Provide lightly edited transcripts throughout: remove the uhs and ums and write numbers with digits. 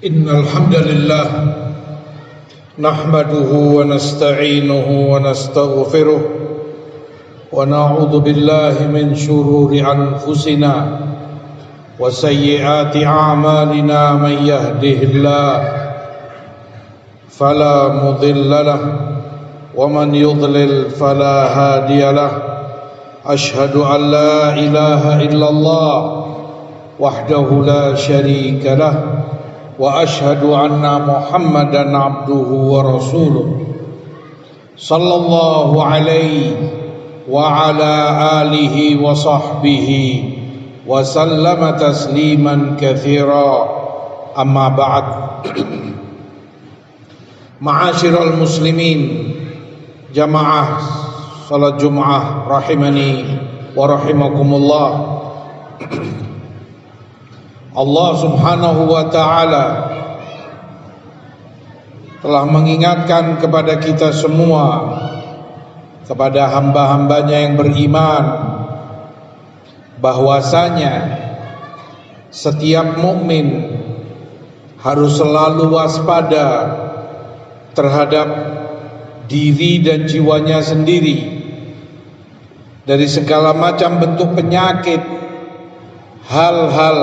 Innal hamdalillah nahmaduhu wa nasta'inuhu wa nastaghfiruh wa na'udzu billahi min shururi anfusina wa sayyiati a'malina man yahdihillah fala mudilla lahu wa man yudlil fala hadiya lahu. Ashhadu an la ilaha illallah wahdahu la syarika lahu wa ashhadu anna Muhammadan abduhu wa rasuluh sallallahu alaihi wa ala alihi wa sahbihi wa sallama tasliman katsira. Amma ba'd. Ma'asyiral muslimin, jamaah salat Jumat rahimani wa rahimakumullah. Allah subhanahu wa ta'ala telah mengingatkan kepada kita semua, kepada hamba-hambanya yang beriman, bahwasanya setiap mukmin harus selalu waspada terhadap diri dan jiwanya sendiri dari segala macam bentuk penyakit, hal-hal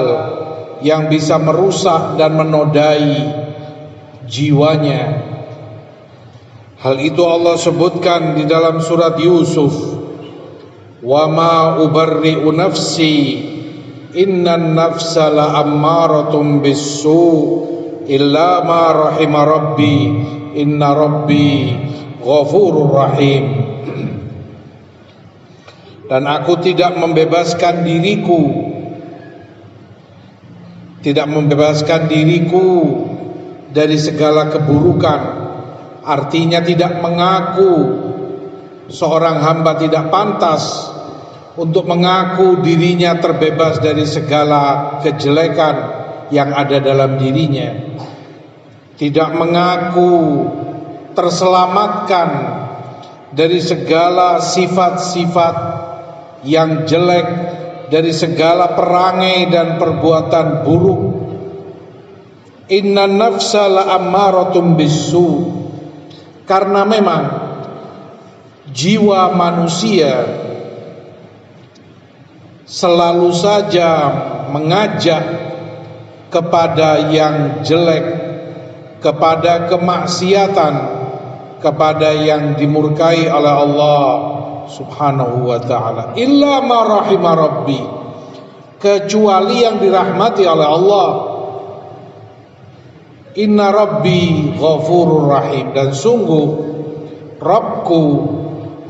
yang bisa merusak dan menodai jiwanya. Hal itu Allah sebutkan di dalam surat Yusuf, wa ma ubarri'u nafsi innan nafsa la'ammaratun bis-su' illa ma rahima rabbi inna rabbi ghafurur rahim. Dan aku tidak membebaskan diriku dari segala keburukan. Artinya tidak mengaku, seorang hamba tidak pantas untuk mengaku dirinya terbebas dari segala kejelekan yang ada dalam dirinya, tidak mengaku terselamatkan dari segala sifat-sifat yang jelek, dari segala perangai dan perbuatan buruk. Innan nafsa la'ammaratun bis-su', karena memang jiwa manusia selalu saja mengajak kepada yang jelek, kepada kemaksiatan, kepada yang dimurkai oleh Allah subhanahu wa ta'ala. Illa ma rahima rabbi, kecuali yang dirahmati oleh Allah. Inna rabbi ghafurur rahim, dan sungguh Rabbku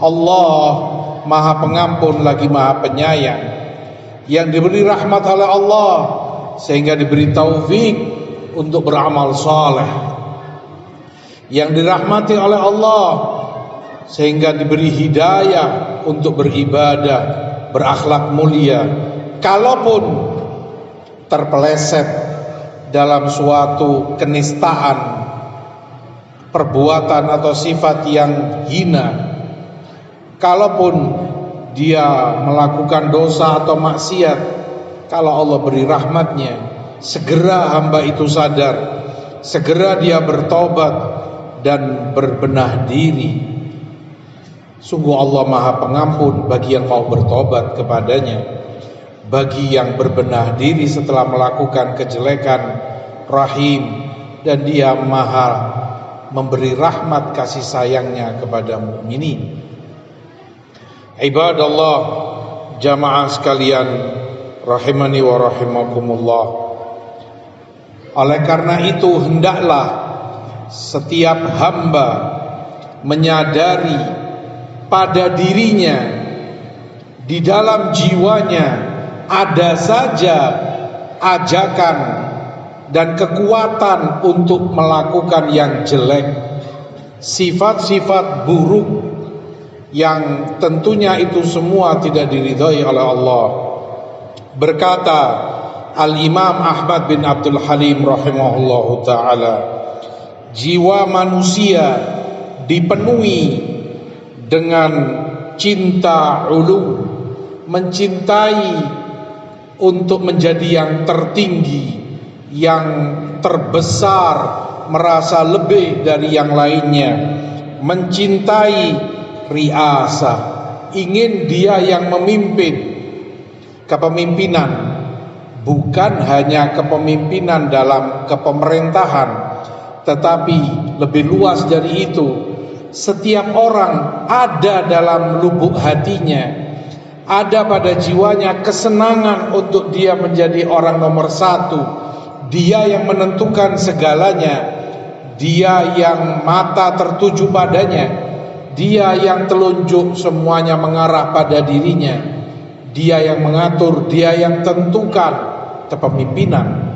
Allah maha pengampun lagi maha penyayang, yang diberi rahmat oleh Allah sehingga diberi taufik untuk beramal saleh, yang dirahmati oleh Allah sehingga diberi hidayah untuk beribadah, berakhlak mulia. Kalaupun terpeleset dalam suatu kenistaan, perbuatan atau sifat yang hina, kalaupun dia melakukan dosa atau maksiat, kalau Allah beri rahmatnya, segera hamba itu sadar, segera dia bertobat dan berbenah diri. Sungguh Allah maha pengampun bagi yang mau bertobat kepadanya, bagi yang berbenah diri setelah melakukan kejelekan, rahim, dan dia maha memberi rahmat kasih sayangnya kepada mukminin. Ibadallah, jamaah sekalian rahimani wa rahimakumullah. Oleh karena itu hendaklah setiap hamba menyadari pada dirinya, di dalam jiwanya ada saja ajakan dan kekuatan untuk melakukan yang jelek, sifat-sifat buruk yang tentunya itu semua tidak diridhai oleh Allah. Berkata Al-Imam Ahmad bin Abdul Halim rahimahullahu ta'ala, jiwa manusia dipenuhi dengan cinta ulu, mencintai untuk menjadi yang tertinggi, yang terbesar, merasa lebih dari yang lainnya, mencintai riasah, ingin dia yang memimpin. Kepemimpinan bukan hanya kepemimpinan dalam kepemerintahan, tetapi lebih luas dari itu. Setiap orang ada dalam lubuk hatinya, ada pada jiwanya kesenangan untuk dia menjadi orang nomor satu. Dia yang menentukan segalanya, dia yang mata tertuju padanya, dia yang telunjuk semuanya mengarah pada dirinya, dia yang mengatur, dia yang tentukan kepemimpinan.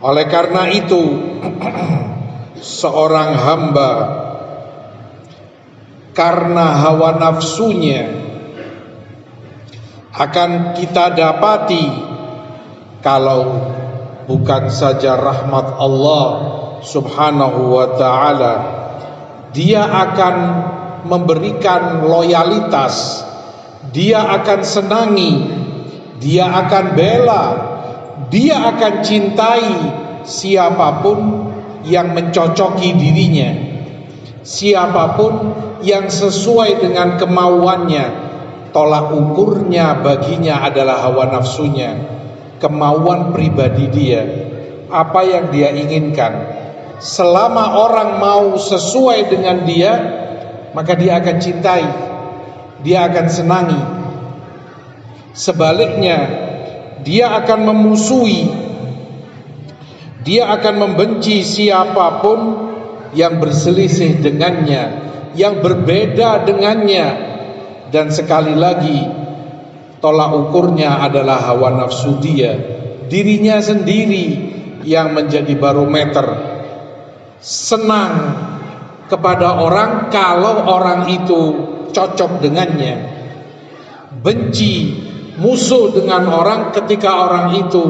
Oleh karena itu seorang hamba karena hawa nafsunya akan kita dapati, kalau bukan saja rahmat Allah subhanahu wa ta'ala, dia akan memberikan loyalitas, dia akan senangi, dia akan bela, dia akan cintai siapapun yang mencocoki dirinya, siapapun yang sesuai dengan kemauannya. Tolak ukurnya baginya adalah hawa nafsunya, kemauan pribadi dia, apa yang dia inginkan. Selama orang mau sesuai dengan dia, maka dia akan cintai, dia akan senangi. Sebaliknya, dia akan memusuhi, dia akan membenci siapapun yang berselisih dengannya, yang berbeda dengannya. Dan sekali lagi, tolak ukurnya adalah hawa nafsu dia, dirinya sendiri yang menjadi barometer. Senang kepada orang kalau orang itu cocok dengannya, benci, musuh dengan orang ketika orang itu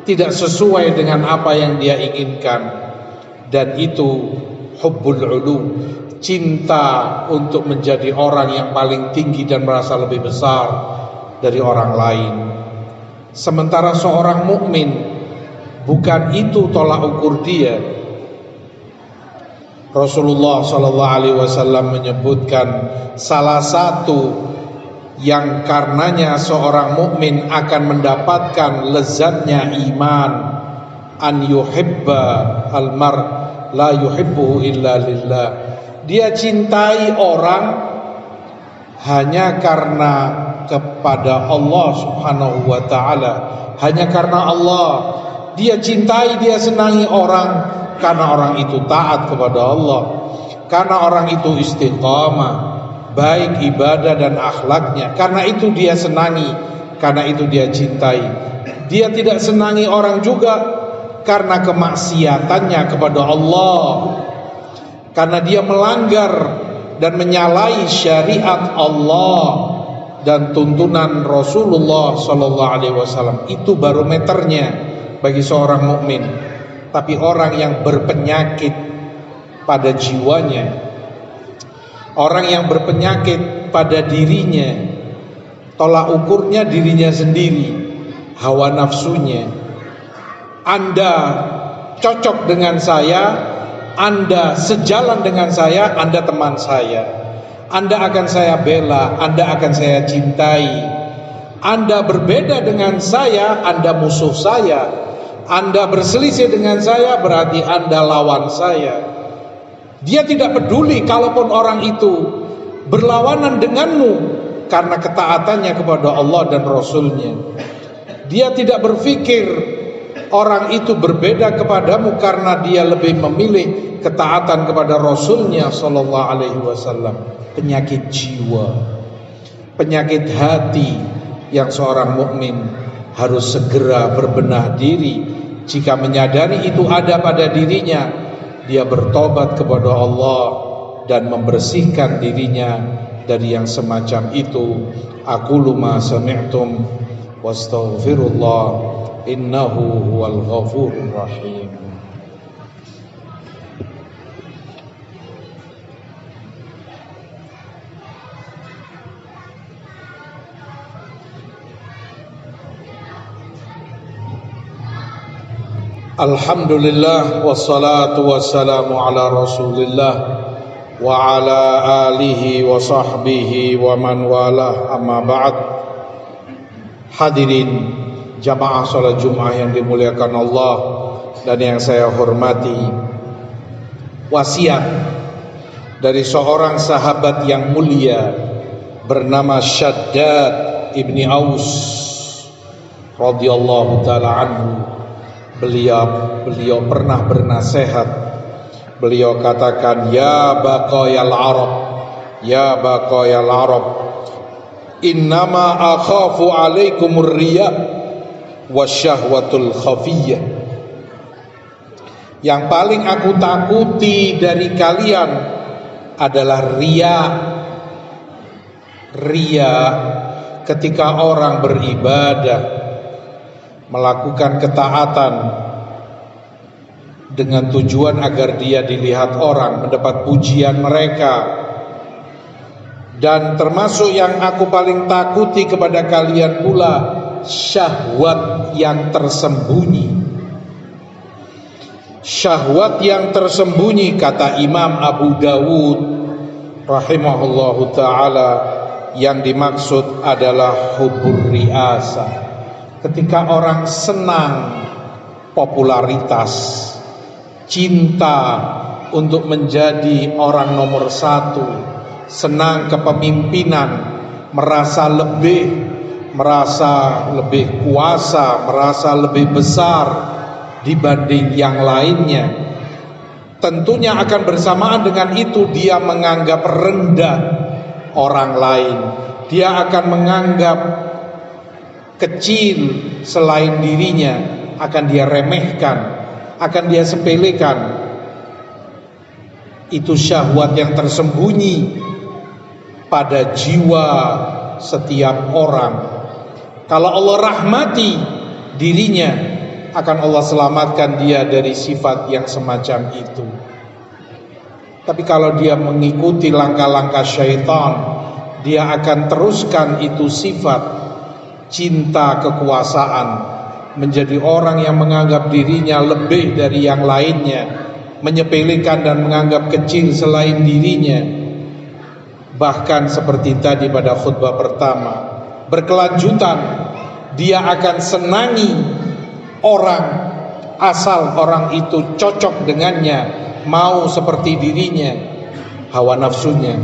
tidak sesuai dengan apa yang dia inginkan. Dan itu hubbul ulu, cinta untuk menjadi orang yang paling tinggi dan merasa lebih besar dari orang lain. Sementara seorang mukmin bukan itu tolak ukur dia. Rasulullah SAW menyebutkan salah satu yang karenanya seorang mukmin akan mendapatkan lezatnya iman, an yuhibba al-mar la yuhibbuhu illa lillah. Dia cintai orang hanya karena kepada Allah subhanahu wa ta'ala, hanya karena Allah. Dia cintai, dia senangi orang karena orang itu taat kepada Allah, karena orang itu istiqamah, baik ibadah dan akhlaknya. Karena itu dia senangi, karena itu dia cintai. Dia tidak senangi orang juga karena kemaksiatannya kepada Allah, karena dia melanggar dan menyalahi syariat Allah dan tuntunan Rasulullah SAW. Itu barometernya bagi seorang mukmin. Tapi orang yang berpenyakit pada jiwanya, orang yang berpenyakit pada dirinya, tolak ukurnya dirinya sendiri, hawa nafsunya. Anda cocok dengan saya, Anda sejalan dengan saya, Anda teman saya, Anda akan saya bela, Anda akan saya cintai. Anda berbeda dengan saya, Anda musuh saya. Anda berselisih dengan saya, berarti Anda lawan saya. Dia tidak peduli kalaupun orang itu berlawanan denganmu karena ketaatannya kepada Allah dan Rasulnya. Dia tidak berpikir orang itu berbeda kepadamu karena dia lebih memilih ketaatan kepada Rasulnya Sallallahu Alaihi Wasallam. Penyakit jiwa, penyakit hati yang seorang mukmin harus segera berbenah diri. Jika menyadari itu ada pada dirinya, dia bertobat kepada Allah dan membersihkan dirinya dari yang semacam itu. Aqulu ma sami'tum wastaghfirullah innahu huwal ghafurur rahim. Alhamdulillah wassalatu wassalamu ala Rasulillah wa ala alihi wa sahbihi wa man walah, amma ba'd. Hadirin jamaah salat Jumat yang dimuliakan Allah dan yang saya hormati, wasiat dari seorang sahabat yang mulia bernama Shaddad ibni Aus radhiyallahu ta'ala anhu. Beliau pernah bernasihat. Beliau katakan, ya baqayal Arab, ya baqayal Arab, innama akhafu alaikumur riya wasyahwatul khafiyah. Yang paling aku takuti dari kalian adalah riya. Riya ketika orang beribadah, melakukan ketaatan dengan tujuan agar dia dilihat orang, mendapat pujian mereka. Dan termasuk yang aku paling takuti kepada kalian pula, syahwat yang tersembunyi. Syahwat yang tersembunyi, kata Imam Abu Dawud rahimahullahu ta'ala, yang dimaksud adalah hubur riasa. Ketika orang senang popularitas, cinta untuk menjadi orang nomor satu, senang kepemimpinan, merasa lebih kuasa, merasa lebih besar dibanding yang lainnya, tentunya akan bersamaan dengan itu dia menganggap rendah orang lain. Dia akan menganggap kecil selain dirinya, akan dia remehkan, akan dia sepelekan. Itu syahwat yang tersembunyi pada jiwa setiap orang. Kalau Allah rahmati dirinya, akan Allah selamatkan dia dari sifat yang semacam itu. Tapi kalau dia mengikuti langkah-langkah syaitan, dia akan teruskan itu sifat cinta kekuasaan, menjadi orang yang menganggap dirinya lebih dari yang lainnya, menyepelekan dan menganggap kecil selain dirinya. Bahkan seperti tadi pada khutbah pertama, berkelanjutan dia akan senangi orang asal orang itu cocok dengannya, mau seperti dirinya, hawa nafsunya.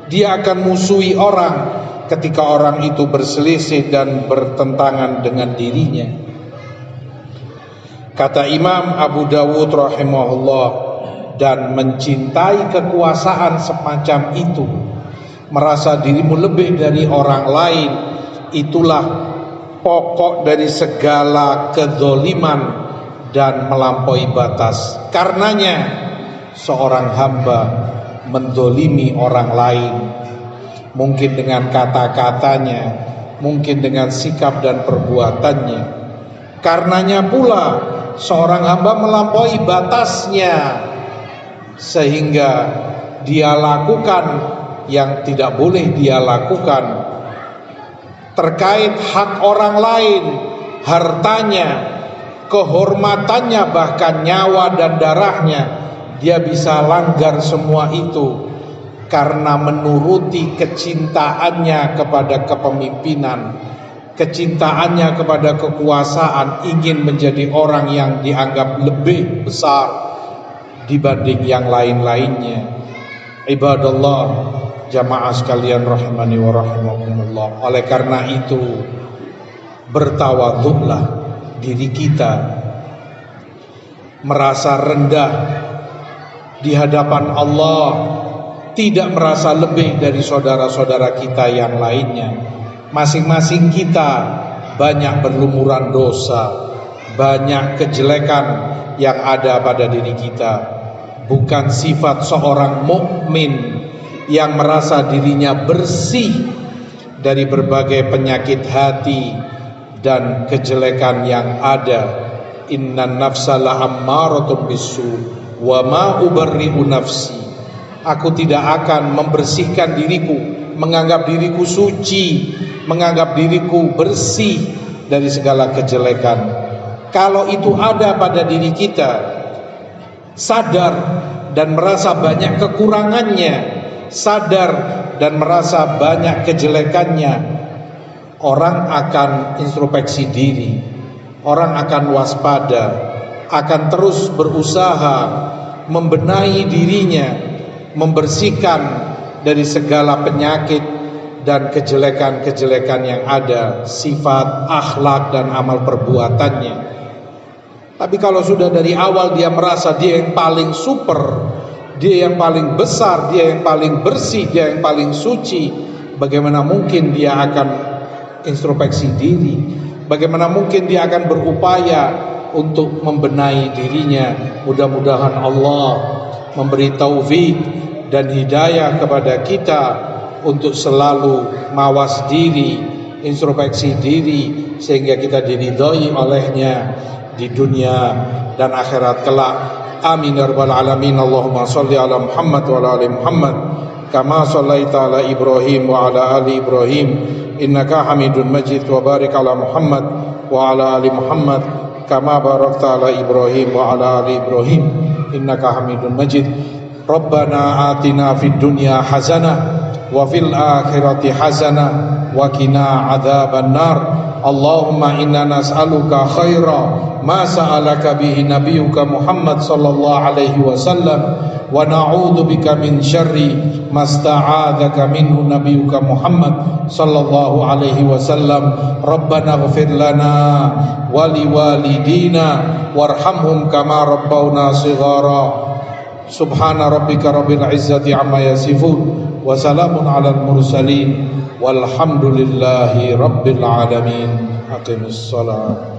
Dia akan musuhi orang ketika orang itu berselisih dan bertentangan dengan dirinya. Kata Imam Abu Dawud rahimahullah, dan mencintai kekuasaan semacam itu, merasa dirimu lebih dari orang lain, itulah pokok dari segala kezaliman dan melampaui batas. Karenanya seorang hamba mendolimi orang lain, mungkin dengan kata-katanya, mungkin dengan sikap dan perbuatannya. Karenanya pula seorang hamba melampaui batasnya, sehingga dia lakukan yang tidak boleh dia lakukan terkait hak orang lain, hartanya, kehormatannya, bahkan nyawa dan darahnya. Dia bisa langgar semua itu karena menuruti kecintaannya kepada kepemimpinan, kecintaannya kepada kekuasaan, ingin menjadi orang yang dianggap lebih besar dibanding yang lain-lainnya. Ibadallah, jamaah sekalian rahimani wa rahimakumullah. Oleh karena itu, bertawaduklah diri kita, merasa rendah di hadapan Allah, tidak merasa lebih dari saudara-saudara kita yang lainnya. Masing-masing kita banyak berlumuran dosa, banyak kejelekan yang ada pada diri kita. Bukan sifat seorang mukmin yang merasa dirinya bersih dari berbagai penyakit hati dan kejelekan yang ada. Innan nafsa la'ammaratun bisu wa ma ubarri'u nafsi. Aku tidak akan membersihkan diriku, menganggap diriku suci, menganggap diriku bersih dari segala kejelekan. Kalau itu ada pada diri kita, sadar dan merasa banyak kekurangannya, sadar dan merasa banyak kejelekannya, orang akan introspeksi diri, orang akan waspada, akan terus berusaha membenahi dirinya, membersihkan dari segala penyakit dan kejelekan-kejelekan yang ada, sifat, akhlak dan amal perbuatannya. Tapi kalau sudah dari awal dia merasa dia yang paling super, dia yang paling besar, dia yang paling bersih, dia yang paling suci, bagaimana mungkin dia akan introspeksi diri? Bagaimana mungkin dia akan berupaya untuk membenahi dirinya? Mudah-mudahan Allah memberi taufik dan hidayah kepada kita untuk selalu mawas diri, introspeksi diri, sehingga kita diridhai olehnya di dunia dan akhirat kelak. Amin ya rabbal alamin. Allahumma shalli ala Muhammad wa ala ali Muhammad kama shallaita ala Ibrahim wa ala ali Ibrahim innaka Hamidun Majid, wa barik ala Muhammad wa ala ali Muhammad kama barakta ala Ibrahim wa ala ali Ibrahim innaka Hamidun Majid. Rabbana atina fid dunya hasanah wa fil akhirati hasanah wa qina adzaban nar. Allahumma inna nas'aluka khaira ma sa'alaka bihi nabiyyuka Muhammad sallallahu alaihi wasallam wa na'udzu bika min syarri ma sta'adzaka minhu nabiyyuka Muhammad sallallahu alaihi wasallam. Rabbana ighfir lana wa liwalidina warhamhum kama rabbawna shighara. Subhana rabbika rabbil izzati amma yasifun wa salamun alal mursalin walhamdulillahi rabbil alamin. Aqimus salat.